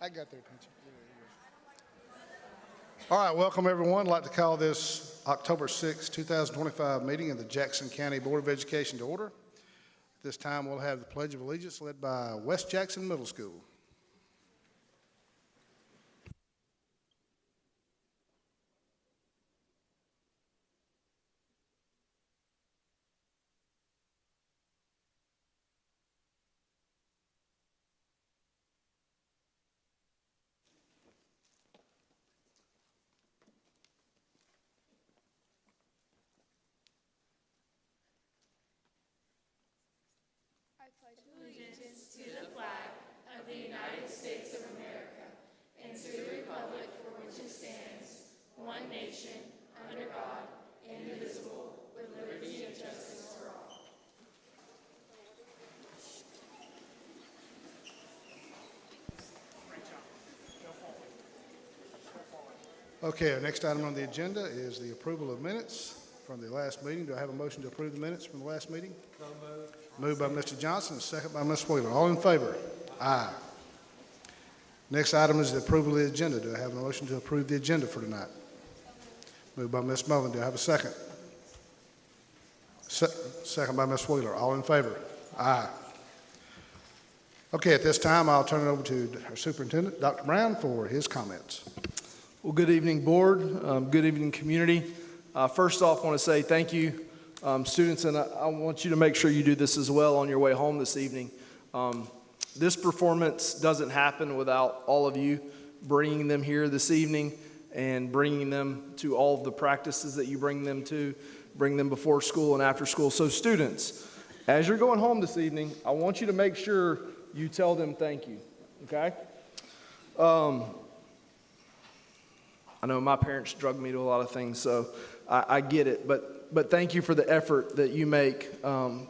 I got their attention. All right, welcome everyone. I'd like to call this October 6, 2025 meeting of the Jackson County Board of Education to order. This time we'll have the Pledge of Allegiance led by West Jackson Middle School. I pledge allegiance to the flag of the United States of America and to the republic for which it stands, one nation, under God, indivisible, with liberty and justice for all. Okay, our next item on the agenda is the approval of minutes from the last meeting. Do I have a motion to approve the minutes from the last meeting? So moved. Moved by Mr. Johnson, second by Ms. Wheeler. All in favor? Aye. Next item is the approval of the agenda. Do I have a motion to approve the agenda for tonight? Moved by Ms. Mullen. Do I have a second? Second by Ms. Wheeler. All in favor? Aye. Okay, at this time, I'll turn it over to our superintendent, Dr. Brown, for his comments. Well, good evening, board. Good evening, community. First off, I want to say thank you, students, and I want you to make sure you do this as well on your way home this evening. This performance doesn't happen without all of you bringing them here this evening and bringing them to all of the practices that you bring them to, bring them before school and after school. So students, as you're going home this evening, I want you to make sure you tell them thank you, okay? I know my parents drug me to a lot of things, so I get it, but thank you for the effort that you make,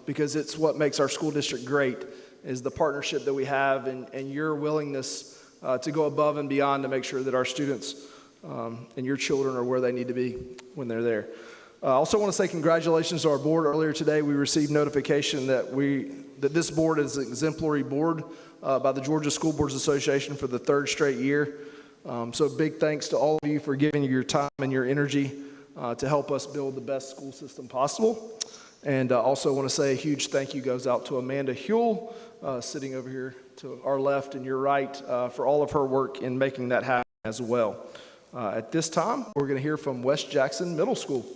because it's what makes our school district great, is the partnership that we have and your willingness to go above and beyond to make sure that our students and your children are where they need to be when they're there. I also want to say congratulations to our board. Earlier today, we received notification that this board is an exemplary board by the Georgia School Boards Association for the third straight year. So big thanks to all of you for giving your time and your energy to help us build the best school system possible. And also want to say a huge thank you goes out to Amanda Huell, sitting over here to our left and your right, for all of her work in making that happen as well. At this time, we're going to hear from West Jackson Middle School.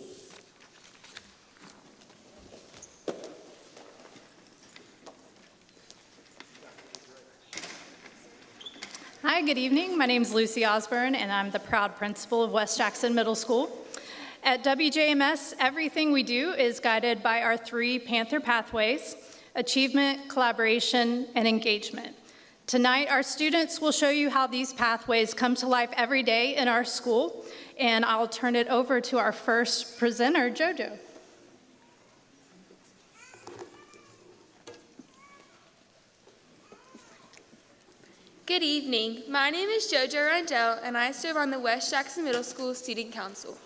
Hi, good evening. My name is Lucy Osborne, and I'm the proud principal of West Jackson Middle School. At WJMS, everything we do is guided by our 3 Panther pathways: achievement, collaboration, and engagement. Tonight, our students will show you how these pathways come to life every day in our school, and I'll turn it over to our first presenter, JoJo. Good evening. My name is JoJo Randell, and I serve on the West Jackson Middle School Student Council.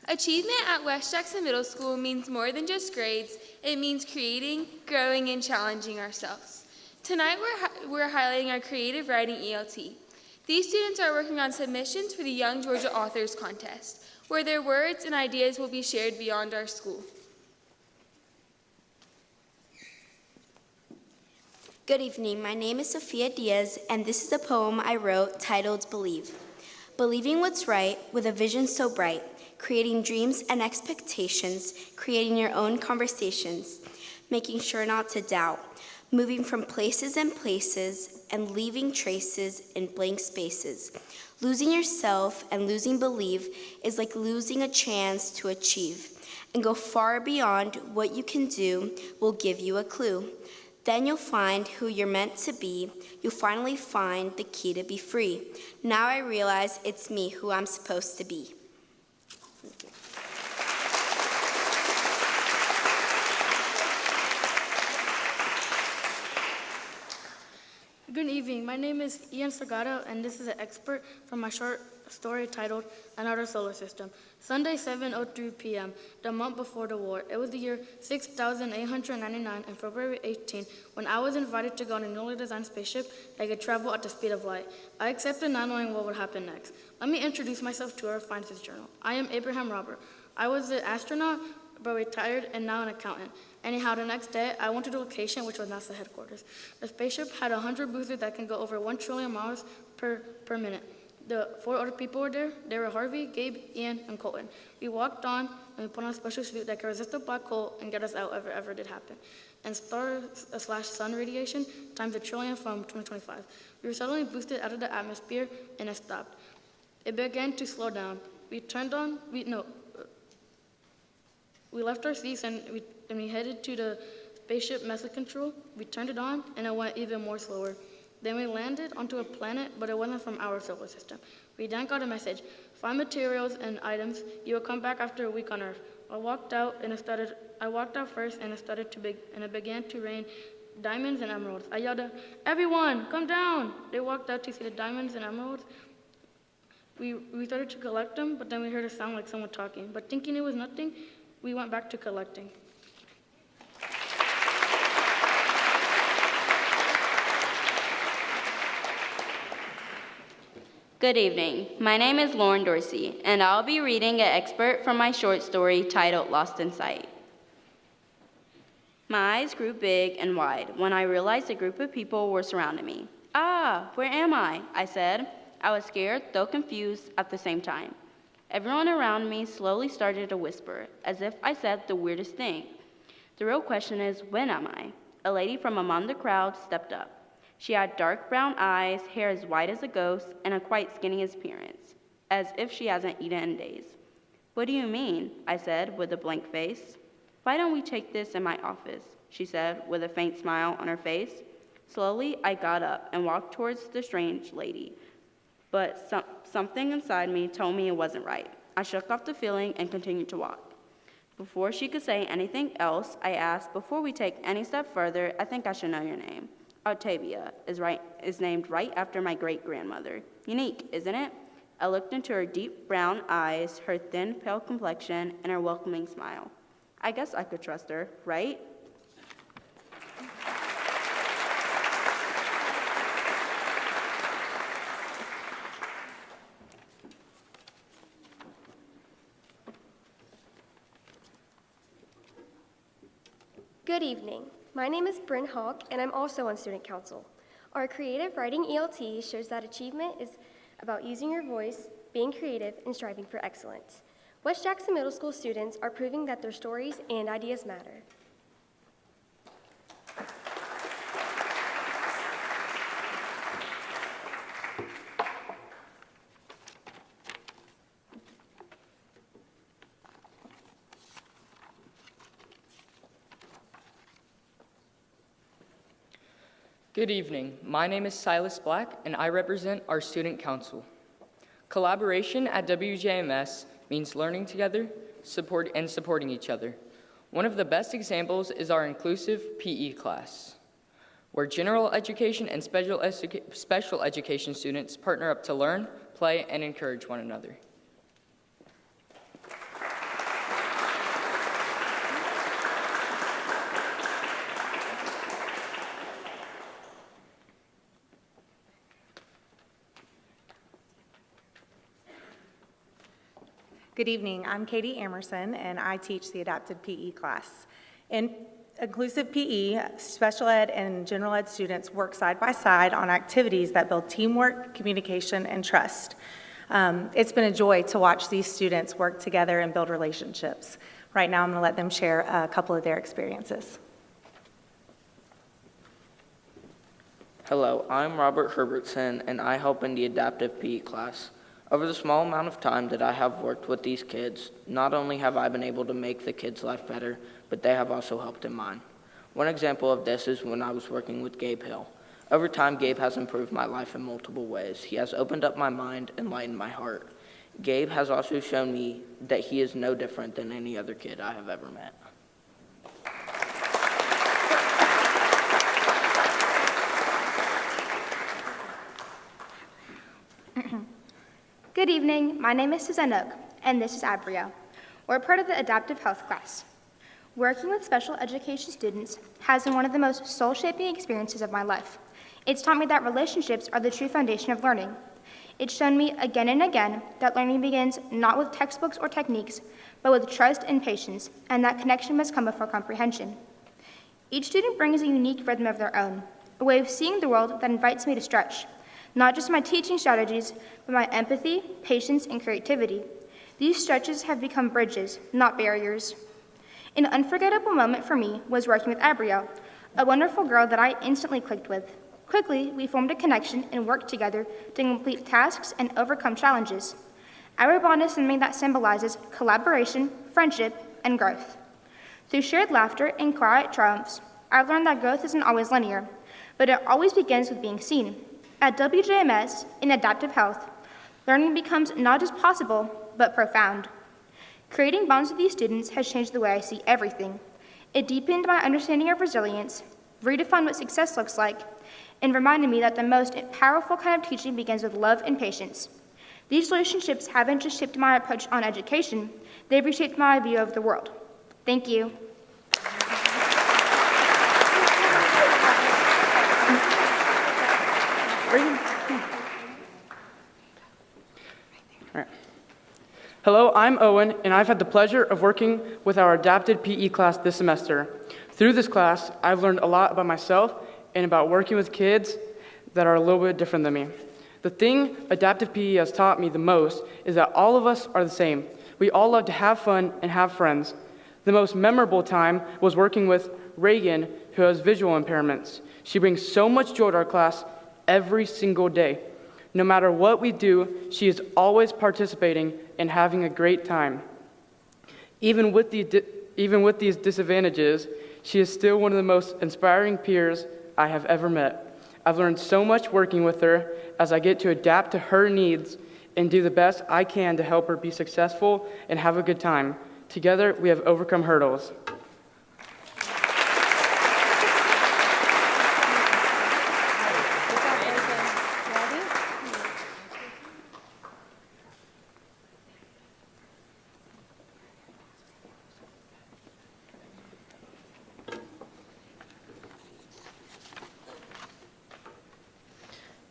Achievement at West Jackson Middle School means more than just grades. It means creating, growing, and challenging ourselves. Tonight, we're highlighting our creative writing ELT. These students are working on submissions for the Young Georgia Authors Contest, where their words and ideas will be shared beyond our school. Good evening, my name is Sophia Diaz, and this is a poem I wrote titled Believe. Believing what's right with a vision so bright, creating dreams and expectations, creating your own conversations, making sure not to doubt, moving from places and places and leaving traces in blank spaces. Losing yourself and losing belief is like losing a chance to achieve, and go far beyond what you can do will give you a clue. Then you'll find who you're meant to be. You'll finally find the key to be free. Now I realize it's me who I'm supposed to be. Good evening. My name is Ian Salgado, and this is an excerpt from my short story titled Another Solar System. Sunday, 7:03 p.m., the month before the war. It was the year 6899 and February 18 when I was invited to go on a newly designed spaceship that could travel at the speed of light. I accepted not knowing what would happen next. Let me introduce myself to our Finances Journal. I am Abraham Robert. I was an astronaut, but retired and now an accountant. Anyhow, the next day, I went to the location, which was NASA headquarters. The spaceship had 100 boosters that can go over 1 trillion miles per minute. The 4 other people were there. They were Harvey, Gabe, Ian, and Colton. We walked on, and we put on a special suit that could resist the black hole and get us out if it ever did happen. And star/sun radiation times 1 trillion from 2025. We were suddenly boosted out of the atmosphere, and it stopped. It began to slow down. We left our seats and we headed to the spaceship method control. We turned it on and it went even more slower. Then we landed onto a planet, but it wasn't from our solar system. We then got a message: find materials and items. You will come back after a week on Earth. I walked out first and it began to rain diamonds and emeralds. I yelled, "Everyone, come down!" They walked out to see the diamonds and emeralds. We started to collect them, but then we heard a sound like someone talking. But thinking it was nothing, we went back to collecting. Good evening. My name is Lauren Dorsey, and I'll be reading an excerpt from my short story titled Lost in Sight. My eyes grew big and wide when I realized a group of people were surrounding me. "Ah, where am I?" I said. I was scared, though confused at the same time. Everyone around me slowly started to whisper, as if I said the weirdest thing. The real question is, when am I? A lady from among the crowd stepped up. She had dark brown eyes, hair as white as a ghost, and a quite skinny appearance, as if she hasn't eaten in days. "What do you mean?" I said, with a blank face. "Why don't we take this in my office?" she said, with a faint smile on her face. Slowly, I got up and walked towards the strange lady, but something inside me told me it wasn't right. I shook off the feeling and continued to walk. Before she could say anything else, I asked, "Before we take any step further, I think I should know your name." "Octavia is named right after my great-grandmother. Unique, isn't it?" I looked into her deep brown eyes, her thin, pale complexion, and her welcoming smile. I guess I could trust her, right? Good evening. My name is Bryn Hawk, and I'm also on Student Council. Our creative writing ELT shows that achievement is about using your voice, being creative, and striving for excellence. West Jackson Middle School students are proving that their stories and ideas matter. Good evening. My name is Silas Black, and I represent our student council. Collaboration at WJMS means learning together, supporting each other. One of the best examples is our inclusive PE class, where general education and special education students partner up to learn, play, and encourage one another. Good evening. I'm Katie Amerson, and I teach the adapted PE class. In inclusive PE, special ed and general ed students work side by side on activities that build teamwork, communication, and trust. It's been a joy to watch these students work together and build relationships. Right now, I'm going to let them share a couple of their experiences. Hello, I'm Robert Herbertson, and I help in the adaptive PE class. Over the small amount of time that I have worked with these kids, not only have I been able to make the kids' life better, but they have also helped in mine. One example of this is when I was working with Gabe Hill. Over time, Gabe has improved my life in multiple ways. He has opened up my mind and lightened my heart. Gabe has also shown me that he is no different than any other kid I have ever met. Good evening. My name is Susan Oak, and this is Abrio. We're part of the adaptive health class. Working with special education students has been one of the most soul-shaping experiences of my life. It's taught me that relationships are the true foundation of learning. It's shown me again and again that learning begins not with textbooks or techniques, but with trust and patience, and that connection must come before comprehension. Each student brings a unique rhythm of their own, a way of seeing the world that invites me to stretch, not just my teaching strategies, but my empathy, patience, and creativity. These stretches have become bridges, not barriers. An unforgettable moment for me was working with Abrio, a wonderful girl that I instantly clicked with. Quickly, we formed a connection and worked together to complete tasks and overcome challenges. Our bond is something that symbolizes collaboration, friendship, and growth. Through shared laughter and quiet triumphs, I've learned that growth isn't always linear, but it always begins with being seen. At WJMS, in adaptive health, learning becomes not just possible, but profound. Creating bonds with these students has changed the way I see everything. It deepened my understanding of resilience, redefined what success looks like, and reminded me that the most powerful kind of teaching begins with love and patience. These relationships haven't just shaped my approach on education, they've reshaped my view of the world. Thank you. Hello, I'm Owen, and I've had the pleasure of working with our adapted PE class this semester. Through this class, I've learned a lot about myself and about working with kids that are a little bit different than me. The thing adaptive PE has taught me the most is that all of us are the same. We all love to have fun and have friends. The most memorable time was working with Reagan, who has visual impairments. She brings so much joy to our class every single day. No matter what we do, she is always participating and having a great time. Even with these disadvantages, she is still one of the most inspiring peers I have ever met. I've learned so much working with her as I get to adapt to her needs and do the best I can to help her be successful and have a good time. Together, we have overcome hurdles.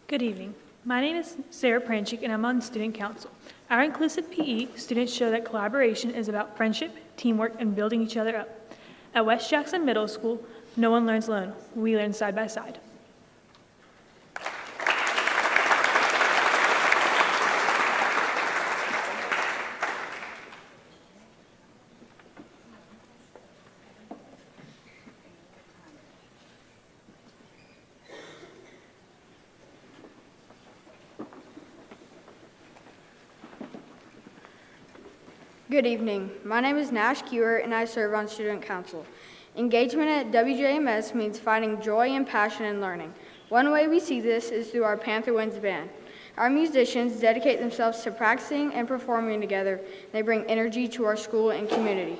Good evening. My name is Sarah Pranchik, and I'm on Student Council. Our inclusive PE students show that collaboration is about friendship, teamwork, and building each other up. At West Jackson Middle School, no one learns alone. We learn side by side. Good evening. My name is Nash Kewer, and I serve on Student Council. Engagement at WJMS means finding joy and passion in learning. One way we see this is through our Panther Winds band. Our musicians dedicate themselves to practicing and performing together. They bring energy to our school and community.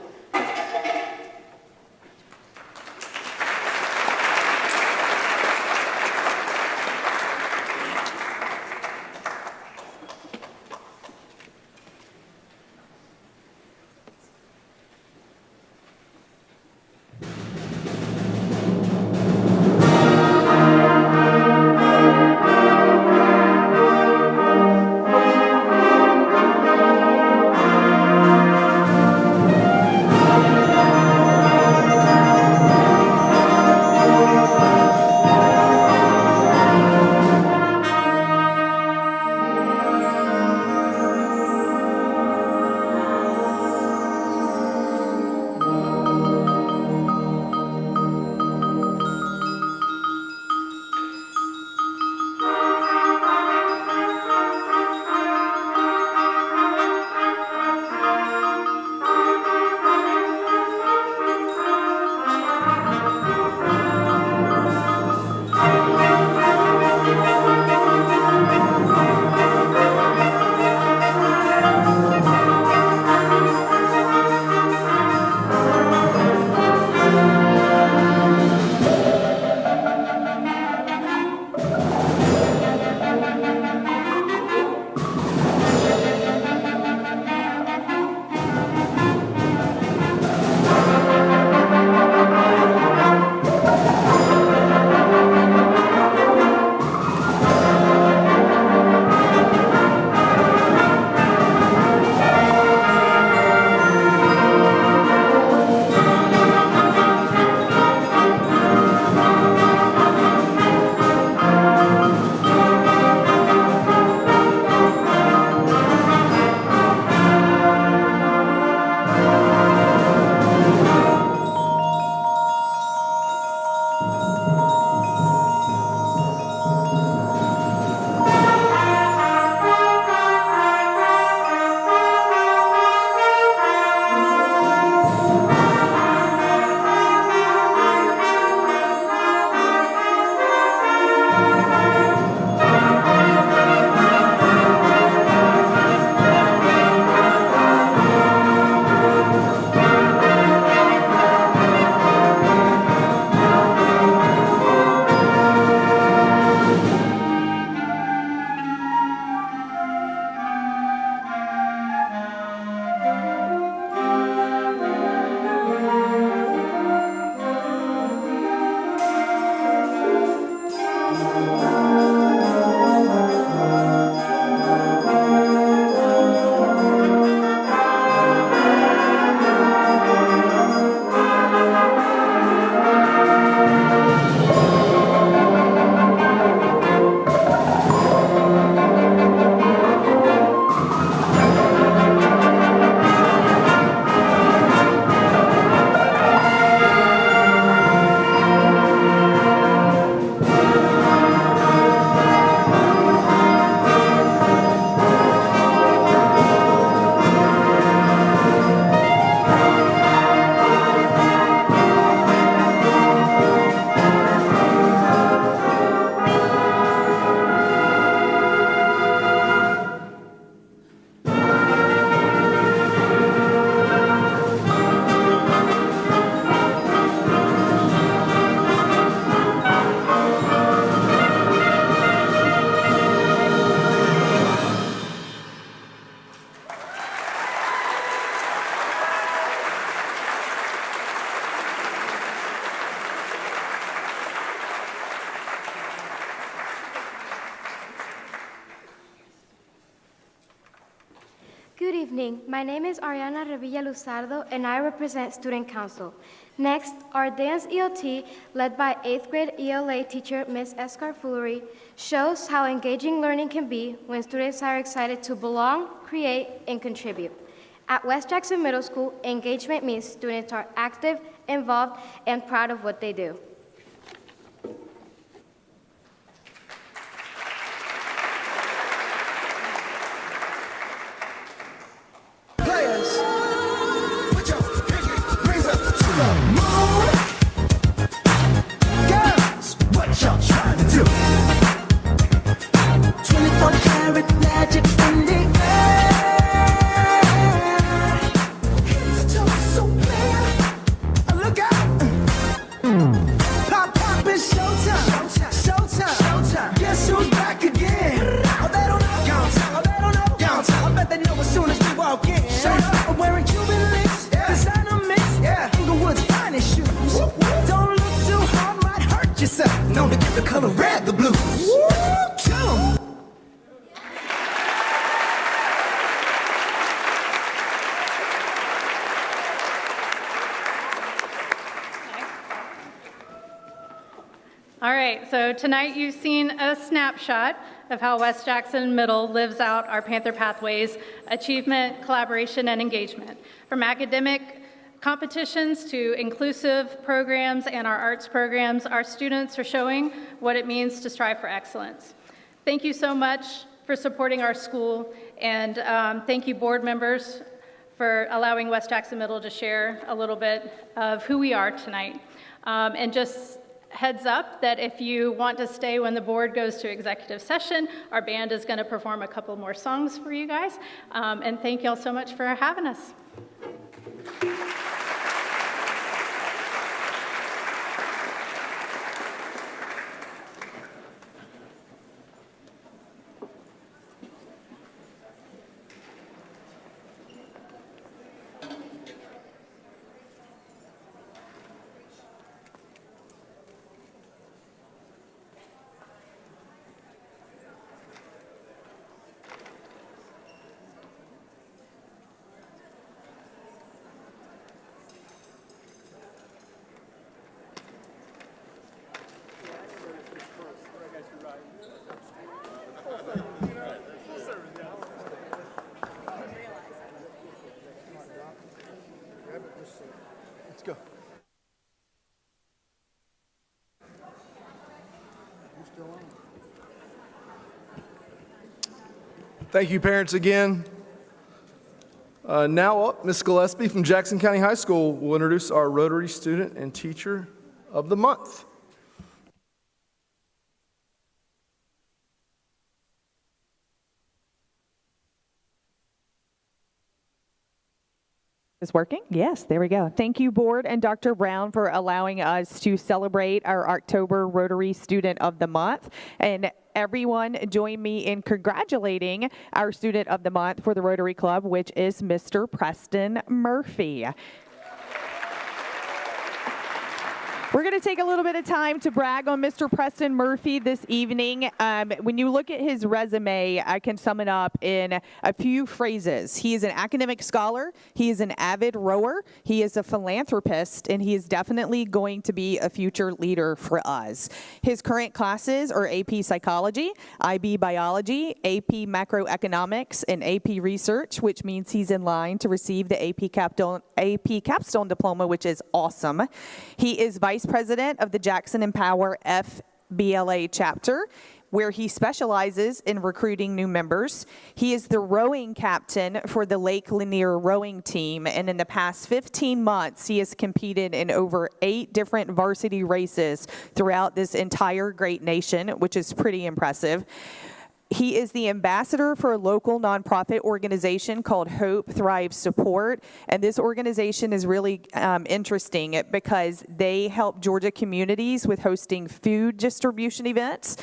My name is Ariana Revilla Luzardo, and I represent Student Council. Next, our dance ELT, led by 8th grade ELA teacher Ms. Escar Foolery, shows how engaging learning can be when students are excited to belong, create, and contribute. At West Jackson Middle School, engagement means students are active, involved, and proud of what they do. Players, put your pinky rings up to the moon. Girls, what y'all trying to do? 24-karat magic in the air. Head to toe so clear. Look out. Pop, pop, it's showtime. Showtime. Showtime. Guess who's back again? Oh, they don't know. Downtown. Oh, they don't know. Downtown. I bet they know as soon as we walk in. I'm wearing Cuban links, designer mix, Inglewood's finest shoes. Don't look too hard, might hurt yourself. Known to give the color red the blues. Kill 'em. All right, so tonight you've seen a snapshot of how West Jackson Middle lives out our Panther Pathways achievement, collaboration, and engagement. From academic competitions to inclusive programs and our arts programs, our students are showing what it means to strive for excellence. Thank you so much for supporting our school, and thank you board members for allowing West Jackson Middle to share a little bit of who we are tonight. And just heads up that if you want to stay when the board goes to executive session, our band is going to perform a couple more songs for you guys. And thank y'all so much for having us. Let's go. Thank you, parents, again. Now up, Ms. Gillespie from Jackson County High School will introduce our Rotary Student and Teacher of the Month. Is working? Yes, there we go. Thank you, Board and Dr. Brown, for allowing us to celebrate our October Rotary Student of the Month. And everyone join me in congratulating our Student of the Month for the Rotary Club, which is Mr. Preston Murphy. We're going to take a little bit of time to brag on Mr. Preston Murphy this evening. When you look at his resume, I can sum it up in a few phrases. He is an academic scholar, he is an avid rower, he is a philanthropist, and he is definitely going to be a future leader for us. His current classes are AP Psychology, IB Biology, AP Macroeconomics, and AP Research, which means he's in line to receive the AP Capstone Diploma, which is awesome. He is Vice President of the Jackson Empower FBLA chapter, where he specializes in recruiting new members. He is the rowing captain for the Lake Lanier rowing team, and in the past 15 months, he has competed in over 8 different varsity races throughout this entire great nation, which is pretty impressive. He is the ambassador for a local nonprofit organization called Hope Thrive Support, and this organization is really interesting because they help Georgia communities with hosting food distribution events,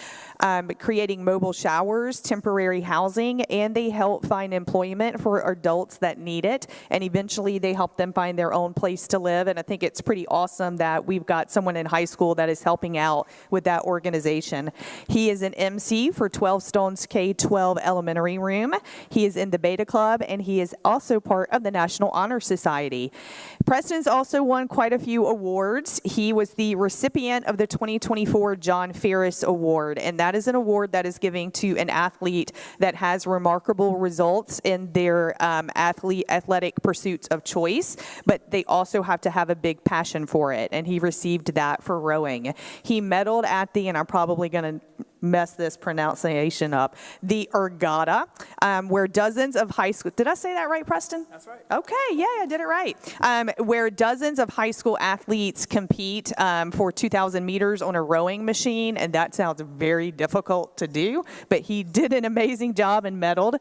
creating mobile showers, temporary housing, and they help find employment for adults that need it, and eventually they help them find their own place to live. And I think it's pretty awesome that we've got someone in high school that is helping out with that organization. He is an MC for 12 Stone Reynolds K-12 Elementary Room. He is in the Beta Club, and he is also part of the National Honor Society. Preston's also won quite a few awards. He was the recipient of the 2024 John Ferris Award, and that is an award that is given to an athlete that has remarkable results in their athletic pursuits of choice, but they also have to have a big passion for it, and he received that for rowing. He medaled at the, and I'm probably going to mess this pronunciation up, the Ergata, where dozens of high school, did I say that right, Preston? That's right. Okay, yeah, I did it right. Where dozens of high school athletes compete for 2,000 meters on a rowing machine, and that sounds very difficult to do, but he did an amazing job and medaled.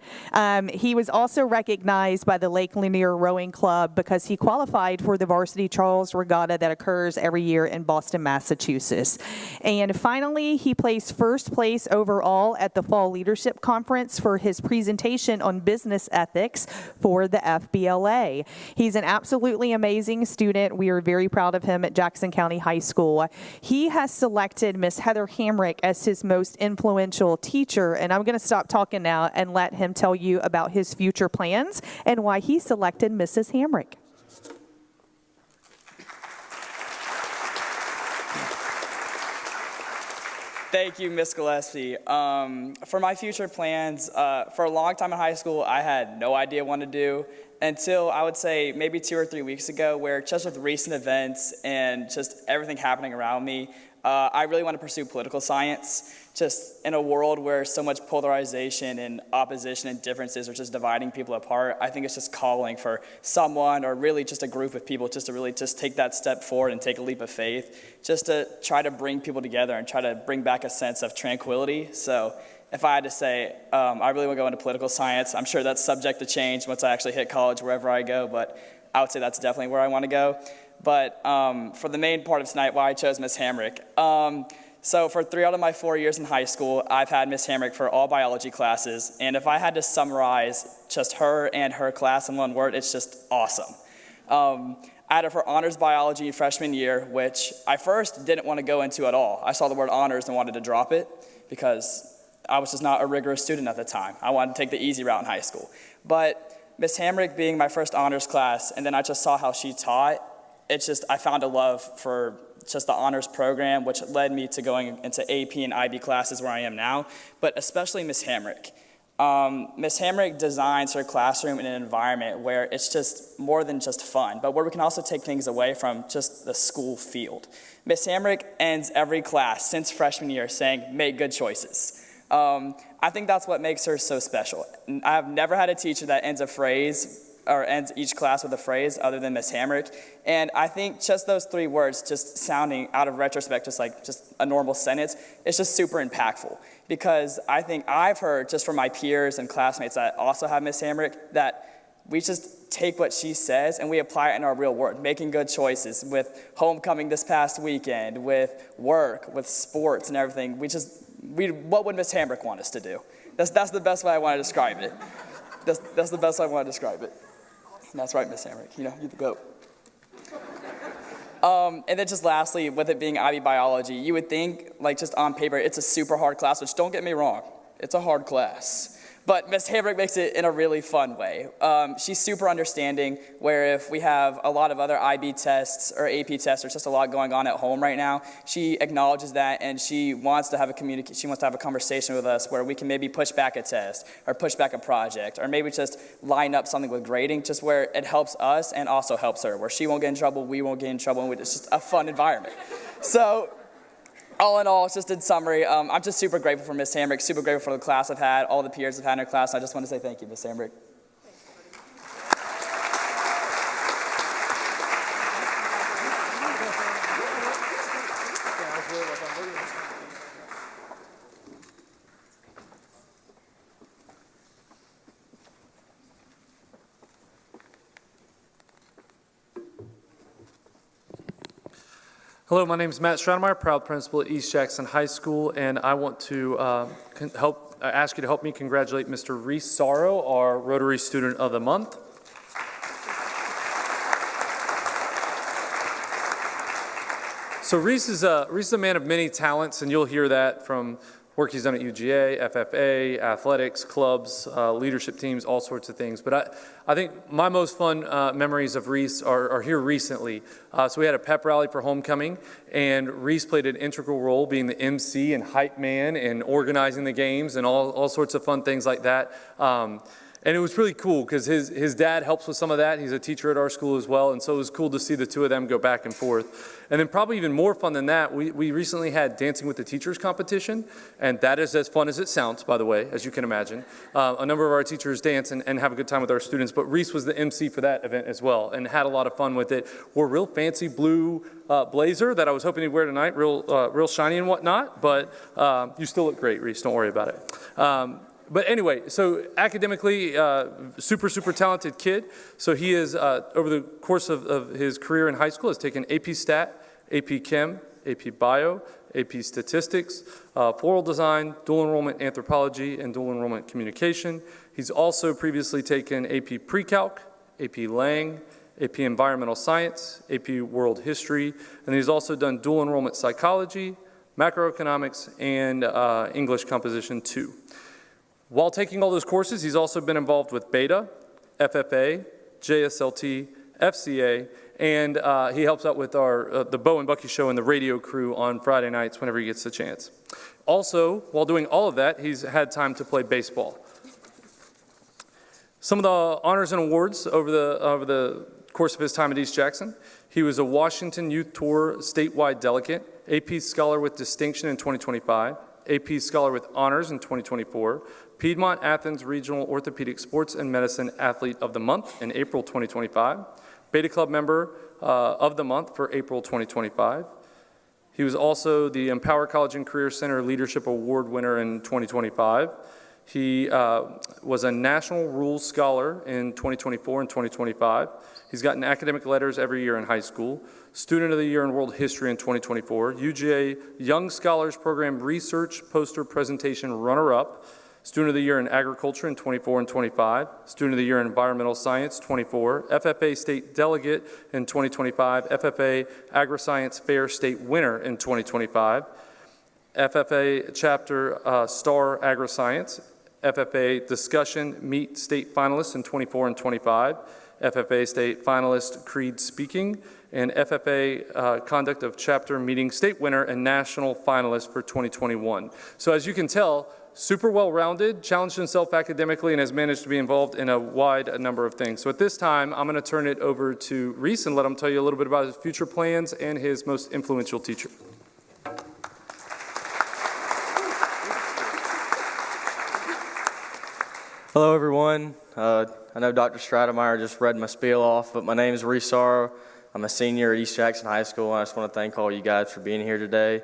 He was also recognized by the Lake Lanier Rowing Club because he qualified for the Varsity Charles Regatta that occurs every year in Boston, Massachusetts. And finally, he placed first place overall at the Fall Leadership Conference for his presentation on business ethics for the FBLA. He's an absolutely amazing student. We are very proud of him at Jackson County High School. He has selected Miss Heather Hamrick as his most influential teacher, and I'm going to stop talking now and let him tell you about his future plans and why he selected Mrs. Hamrick. Thank you, Ms. Gillespie. For my future plans, for a long time in high school, I had no idea what to do until I would say maybe 2 or 3 weeks ago, where just with recent events and just everything happening around me, I really want to pursue political science. Just in a world where so much polarization and opposition and differences are just dividing people apart, I think it's just calling for someone or really just a group of people just to really just take that step forward and take a leap of faith, just to try to bring people together and try to bring back a sense of tranquility. So if I had to say, I really want to go into political science. I'm sure that's subject to change once I actually hit college, wherever I go, but I would say that's definitely where I want to go. But for the main part of tonight, why I chose Ms. Hamrick. So for 3 out of my 4 years in high school, I've had Ms. Hamrick for all biology classes, and if I had to summarize just her and her class in one word, it's just awesome. I had her for honors biology freshman year, which I first didn't want to go into at all. I saw the word honors and wanted to drop it because I was just not a rigorous student at the time. I wanted to take the easy route in high school. But Ms. Hamrick being my first honors class, and then I just saw how she taught, I found a love for just the honors program, which led me to going into AP and IB classes where I am now, but especially Ms. Hamrick. Ms. Hamrick designs her classroom in an environment where it's just more than just fun, but where we can also take things away from just the school field. Ms. Hamrick ends every class since freshman year saying, make good choices. I think that's what makes her so special. I've never had a teacher that ends a phrase or ends each class with a phrase other than Ms. Hamrick. And I think just those 3 words, just sounding out of retrospect, just like just a normal sentence, it's just super impactful. Because I think I've heard just from my peers and classmates that also have Ms. Hamrick that we just take what she says and we apply it in our real world, making good choices with homecoming this past weekend, with work, with sports and everything. What would Ms. Hamrick want us to do? That's the best way I want to describe it. That's the best way I want to describe it. And that's right, Ms. Hamrick. You're the GOAT. And then just lastly, with it being IB biology, you would think, like just on paper, it's a super hard class, which don't get me wrong, it's a hard class. But Ms. Hamrick makes it in a really fun way. She's super understanding, where if we have a lot of other IB tests or AP tests, there's just a lot going on at home right now, she acknowledges that and she wants to have a conversation with us where we can maybe push back a test or push back a project or maybe just line up something with grading, just where it helps us and also helps her, where she won't get in trouble, we won't get in trouble, and it's just a fun environment. So, all in all, just in summary, I'm just super grateful for Ms. Hamrick, super grateful for the class I've had, all the peers I've had in her class. I just want to say thank you, Ms. Hamrick. Hello, my name is Matt Stratemeyer, proud principal at East Jackson High School, and I want to ask you to help me congratulate Mr. Reese Sorrow, our Rotary Student of the Month. So Reese is a man of many talents, and you'll hear that from work he's done at UGA, FFA, athletics, clubs, leadership teams, all sorts of things. But I think my most fun memories of Reese are here recently. So we had a pep rally for homecoming, and Reese played an integral role being the MC and hype man and organizing the games and all sorts of fun things like that. And it was really cool because his dad helps with some of that. He's a teacher at our school as well, and so it was cool to see the two of them go back and forth. And then probably even more fun than that, we recently had Dancing with the Teachers competition, and that is as fun as it sounds, by the way, as you can imagine. A number of our teachers dance and have a good time with our students, but Reese was the MC for that event as well and had a lot of fun with it. Wore a real fancy blue blazer that I was hoping he'd wear tonight, real shiny and whatnot, but you still look great, Reese, don't worry about it. But anyway, so academically, super talented kid. So he is, over the course of his career in high school, has taken AP Stat, AP Chem, AP Bio, AP Statistics, Floral Design, Dual Enrollment Anthropology, and Dual Enrollment Communication. He's also previously taken AP Pre-Calc, AP Lang, AP Environmental Science, AP World History, and he's also done Dual Enrollment Psychology, Macroeconomics, and English Composition 2. While taking all those courses, he's also been involved with Beta, FFA, JSLT, FCA, and he helps out with the Bo and Bucky show and the radio crew on Friday nights whenever he gets the chance. Also, while doing all of that, he's had time to play baseball. Some of the honors and awards over the course of his time at East Jackson: he was a Washington Youth Tour statewide delegate, AP Scholar with Distinction in 2025, AP Scholar with Honors in 2024, Piedmont Athens Regional Orthopedic Sports and Medicine Athlete of the Month in April 2025, Beta Club Member of the Month for April 2025. He was also the Empower College and Career Center Leadership Award winner in 2025. He was a National Rules Scholar in 2024 and 2025. He's gotten academic letters every year in high school. Student of the Year in World History in 2024. UGA Young Scholars Program Research Poster Presentation Runner-Up. Student of the Year in Agriculture in 24 and 25. Student of the Year in Environmental Science 24. FFA State Delegate in 2025. FFA Agri-Science Fair State Winner in 2025. FFA Chapter Star Agri-Science. FFA Discussion Meet State Finalists in 24 and 25. FFA State Finalist Creed Speaking, and FFA Conduct of Chapter Meeting State Winner and National Finalist for 2021. So as you can tell, super well-rounded, challenged himself academically, and has managed to be involved in a wide number of things. So at this time, I'm going to turn it over to Reese and let him tell you a little bit about his future plans and his most influential teacher. Hello, everyone. I know Dr. Stratemeyer just read my spiel off, but my name is Reese Sorrow. I'm a senior at East Jackson High School, and I just want to thank all you guys for being here today.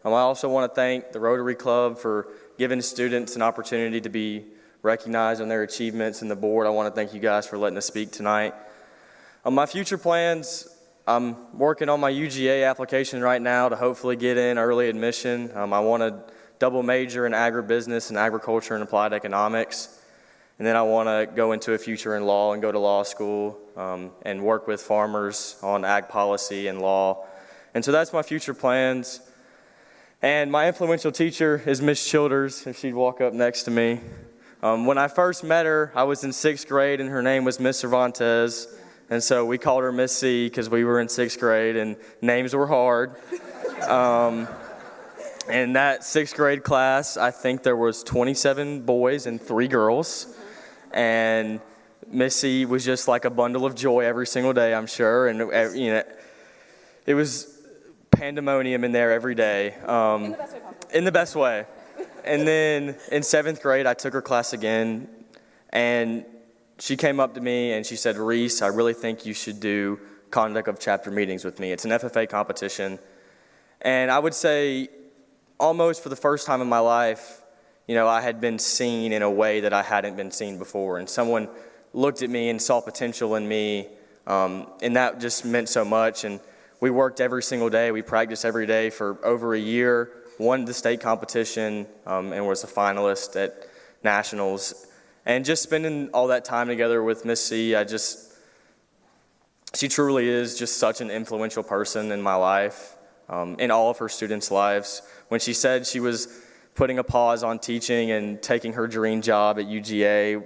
I also want to thank the Rotary Club for giving students an opportunity to be recognized on their achievements, and the board. I want to thank you guys for letting us speak tonight. My future plans, I'm working on my UGA application right now to hopefully get in early admission. I want to double major in agribusiness and agriculture and applied economics. And then I want to go into a future in law and go to law school and work with farmers on ag policy and law. And so that's my future plans. And my influential teacher is Miss Childers, if she'd walk up next to me. When I first met her, I was in 6th grade, and her name was Miss Cervantes. And so we called her Miss C because we were in 6th grade, and names were hard. In that 6th grade class, I think there was 27 boys and 3 girls. And Missy was just like a bundle of joy every single day, I'm sure. And, you know, it was pandemonium in there every day. In the best way possible. In the best way. And then in 7th grade, I took her class again. And she came up to me and she said, Reese, I really think you should do conduct of chapter meetings with me. It's an FFA competition. And I would say almost for the first time in my life, you know, I had been seen in a way that I hadn't been seen before. And someone looked at me and saw potential in me, and that just meant so much. And we worked every single day. We practiced every day for over a year, won the state competition, and was a finalist at nationals. And just spending all that time together with Miss C, she truly is just such an influential person in my life, in all of her students' lives. When she said she was putting a pause on teaching and taking her dream job at UGA.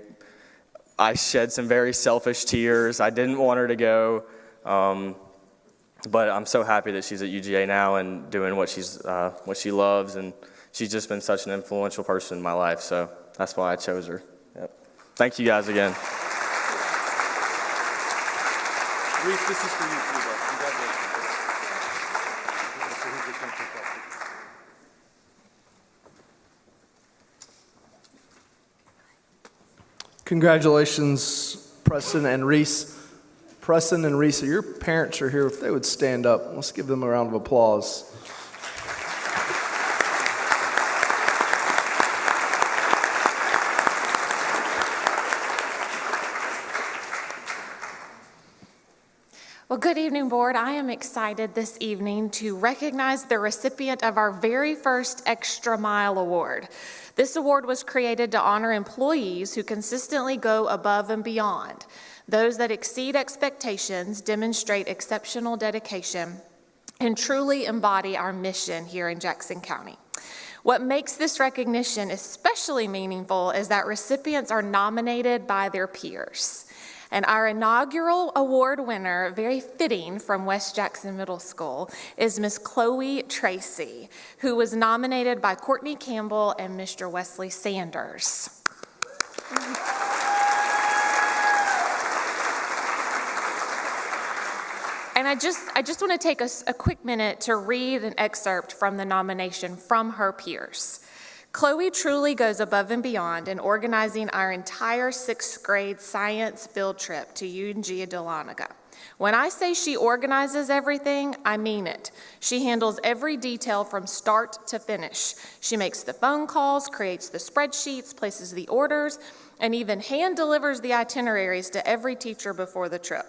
I shed some very selfish tears. I didn't want her to go, but I'm so happy that she's at UGA now and doing what she loves, and she's just been such an influential person in my life, so that's why I chose her. Yep. Thank you guys again. Reese, this is for you too, bro. Congratulations. Congratulations, Preston and Reese. Preston and Reese, your parents are here. If they would stand up, let's give them a round of applause. Well, good evening, board. I am excited this evening to recognize the recipient of our very first Extra Mile Award. This award was created to honor employees who consistently go above and beyond. Those that exceed expectations, demonstrate exceptional dedication, and truly embody our mission here in Jackson County. What makes this recognition especially meaningful is that recipients are nominated by their peers. And our inaugural award winner, very fitting from West Jackson Middle School, is Miss Chloe Tracy, who was nominated by Courtney Campbell and Mr. Wesley Sanders. And I just want to take a quick minute to read an excerpt from the nomination from her peers. Chloe truly goes above and beyond in organizing our entire 6th grade science field trip to UNG Dahlonega. When I say she organizes everything, I mean it. She handles every detail from start to finish. She makes the phone calls, creates the spreadsheets, places the orders, and even hand delivers the itineraries to every teacher before the trip.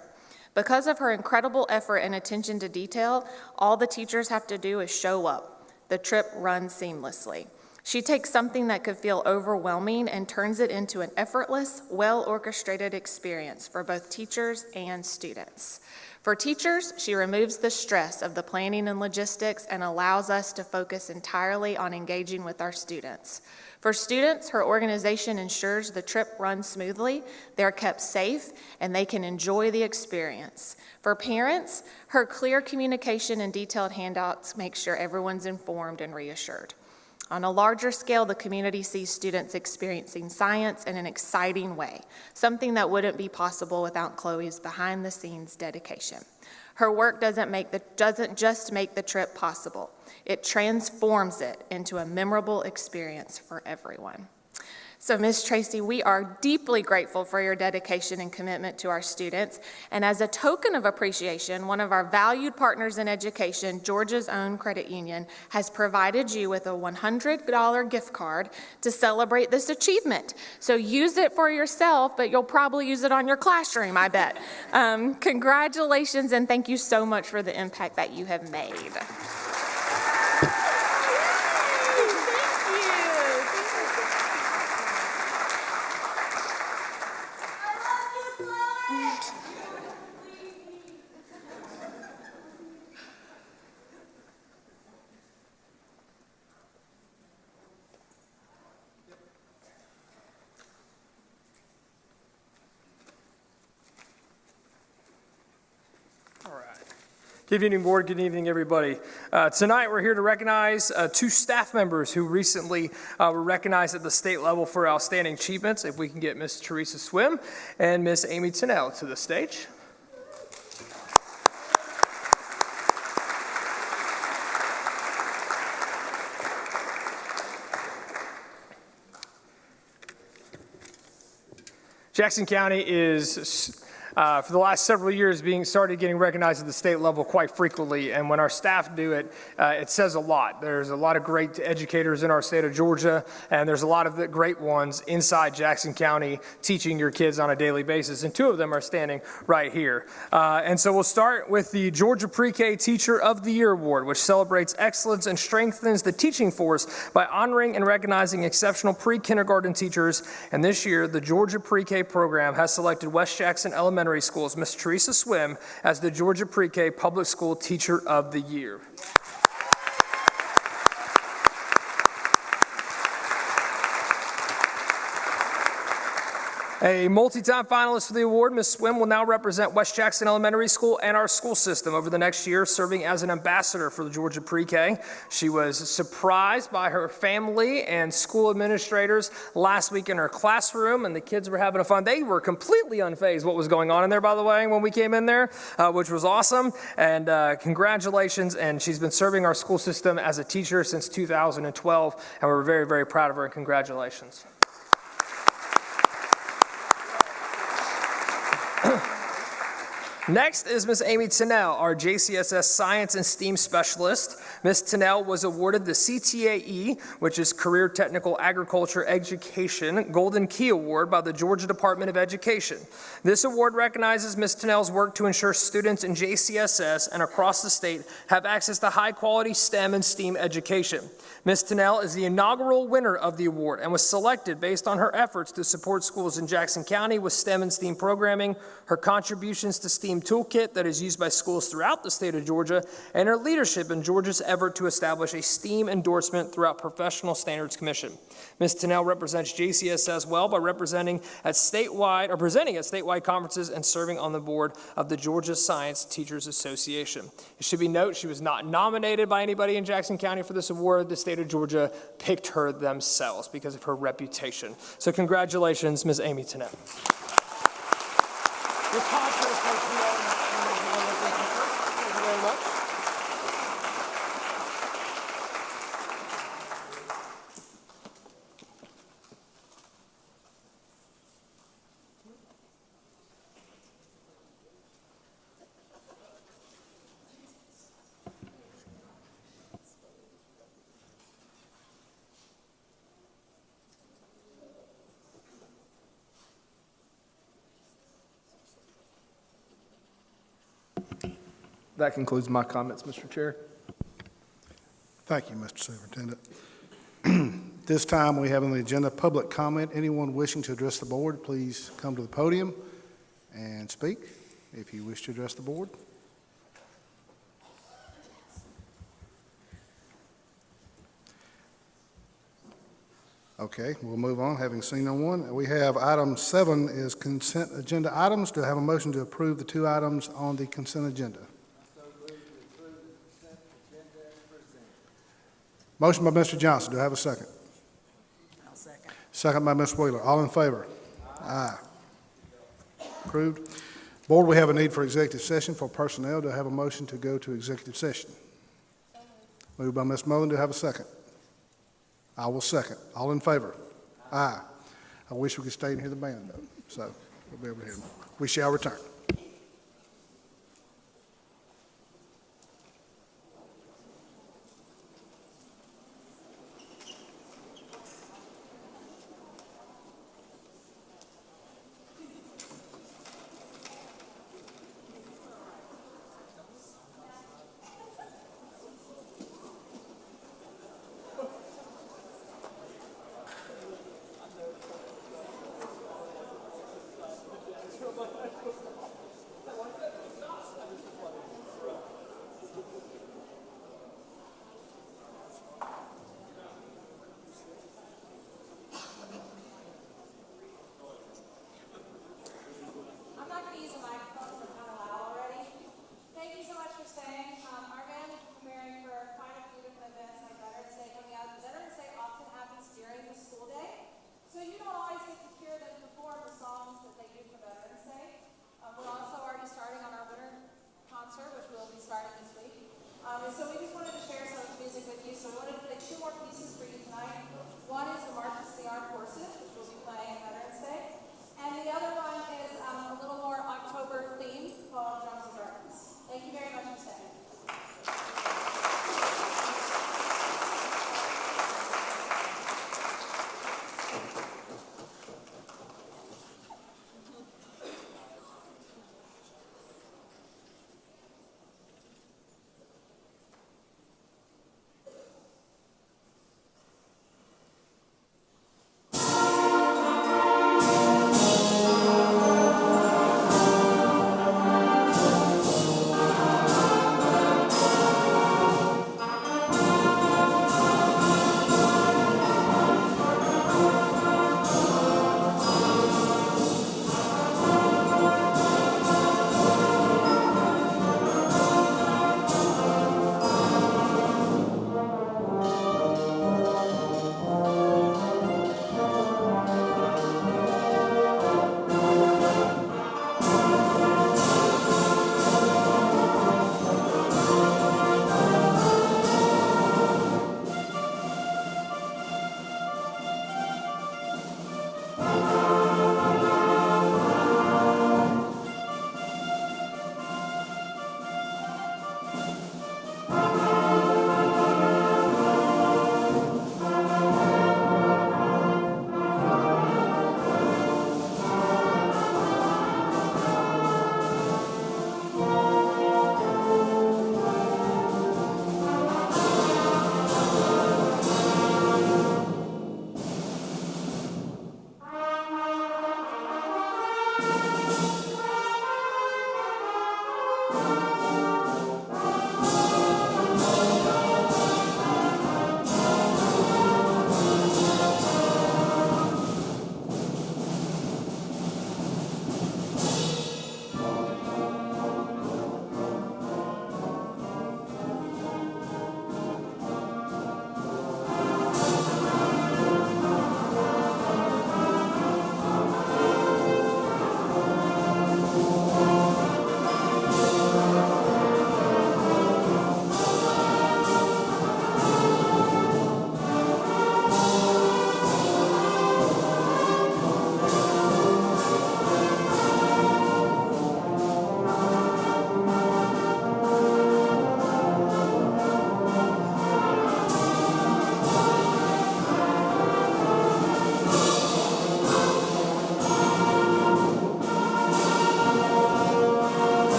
Because of her incredible effort and attention to detail, all the teachers have to do is show up. The trip runs seamlessly. She takes something that could feel overwhelming and turns it into an effortless, well-orchestrated experience for both teachers and students. For teachers, she removes the stress of the planning and logistics and allows us to focus entirely on engaging with our students. For students, her organization ensures the trip runs smoothly, they're kept safe, and they can enjoy the experience. For parents, her clear communication and detailed handouts make sure everyone's informed and reassured. On a larger scale, the community sees students experiencing science in an exciting way, something that wouldn't be possible without Chloe's behind-the-scenes dedication. Her work doesn't just make the trip possible, it transforms it into a memorable experience for everyone. So, Ms. Tracy, we are deeply grateful for your dedication and commitment to our students. And as a token of appreciation, one of our valued partners in education, Georgia's own credit union, has provided you with a $100 gift card to celebrate this achievement. So use it for yourself, but you'll probably use it on your classroom, I bet. Congratulations, and thank you so much for the impact that you have made. Good evening, board. Good evening, everybody. Tonight, we're here to recognize 2 staff members who recently were recognized at the state level for outstanding achievements. If we can get Miss Teresa Swim and Miss Amy Tennell to the stage. Jackson County is for the last several years started getting recognized at the state level quite frequently, and when our staff do it, it says a lot. There's a lot of great educators in our state of Georgia, and there's a lot of the great ones inside Jackson County teaching your kids on a daily basis, and 2 of them are standing right here. And so we'll start with the Georgia Pre-K Teacher of the Year Award, which celebrates excellence and strengthens the teaching force by honoring and recognizing exceptional pre-kindergarten teachers. And this year, the Georgia Pre-K program has selected West Jackson Elementary School's Miss Teresa Swim as the Georgia Pre-K Public School Teacher of the Year. A multi-time finalist for the award, Ms. Swim will now represent West Jackson Elementary School and our school system over the next year, serving as an ambassador for the Georgia Pre-K. She was surprised by her family and school administrators last week in her classroom, and the kids were having fun. They were completely unfazed what was going on in there, by the way, when we came in there, which was awesome. And congratulations, and she's been serving our school system as a teacher since 2012, and we're very, very proud of her, and congratulations. Next is Ms. Amy Tennell, our JCSS Science and STEAM Specialist. Ms. Tennell was awarded the CTAE, which is Career Technical Agriculture Education Golden Key Award by the Georgia Department of Education. This award recognizes Ms. Tennell's work to ensure students in JCSS and across the state have access to high-quality STEM and STEAM education. Ms. Tennell is the inaugural winner of the award and was selected based on her efforts to support schools in Jackson County with STEM and STEAM programming, her contributions to STEAM toolkit that is used by schools throughout the state of Georgia, and her leadership in Georgia's effort to establish a STEAM endorsement throughout Professional Standards Commission. Ms. Tennell represents JCSS well by presenting at statewide conferences and serving on the board of the Georgia Science Teachers Association. It should be noted she was not nominated by anybody in Jackson County for this award. The state of Georgia picked her themselves because of her reputation. So congratulations, Ms. Amy Tennell. That concludes my comments, Mr. Chair. Thank you, Mr. Superintendent. This time, we have on the agenda public comment. Anyone wishing to address the board, please come to the podium and speak if you wish to address the board. Okay, we'll move on, having seen no one. We have item 7 is consent agenda items. Do I have a motion to approve the 2 items on the consent agenda? Motion by Mr. Johnson. Do I have a second? I'll second. Second by Ms. Wheeler. All in favor? Aye. Approved. Board, we have a need for executive session for personnel. Do I have a motion to go to executive session? Moved by Ms. Mullen. Do I have a second? I will second. All in favor? Aye. I wish we could stay and hear the band, though, so we'll be able to hear them. We shall return.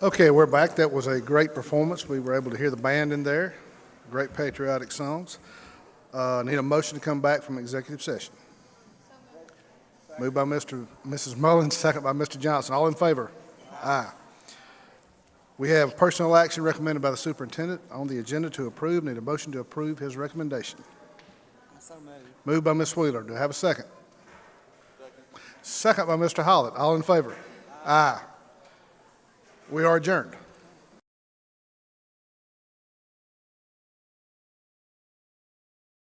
Okay, we're back. That was a great performance. We were able to hear the band in there. Great patriotic songs. Need a motion to come back from executive session. Moved by Mrs. Mullins, second by Mr. Johnson. All in favor? Aye. We have personal action recommended by the superintendent on the agenda to approve. Need a motion to approve his recommendation. Moved by Ms. Wheeler. Do I have a second? Second by Mr. Hollett. All in favor? Aye. We are adjourned.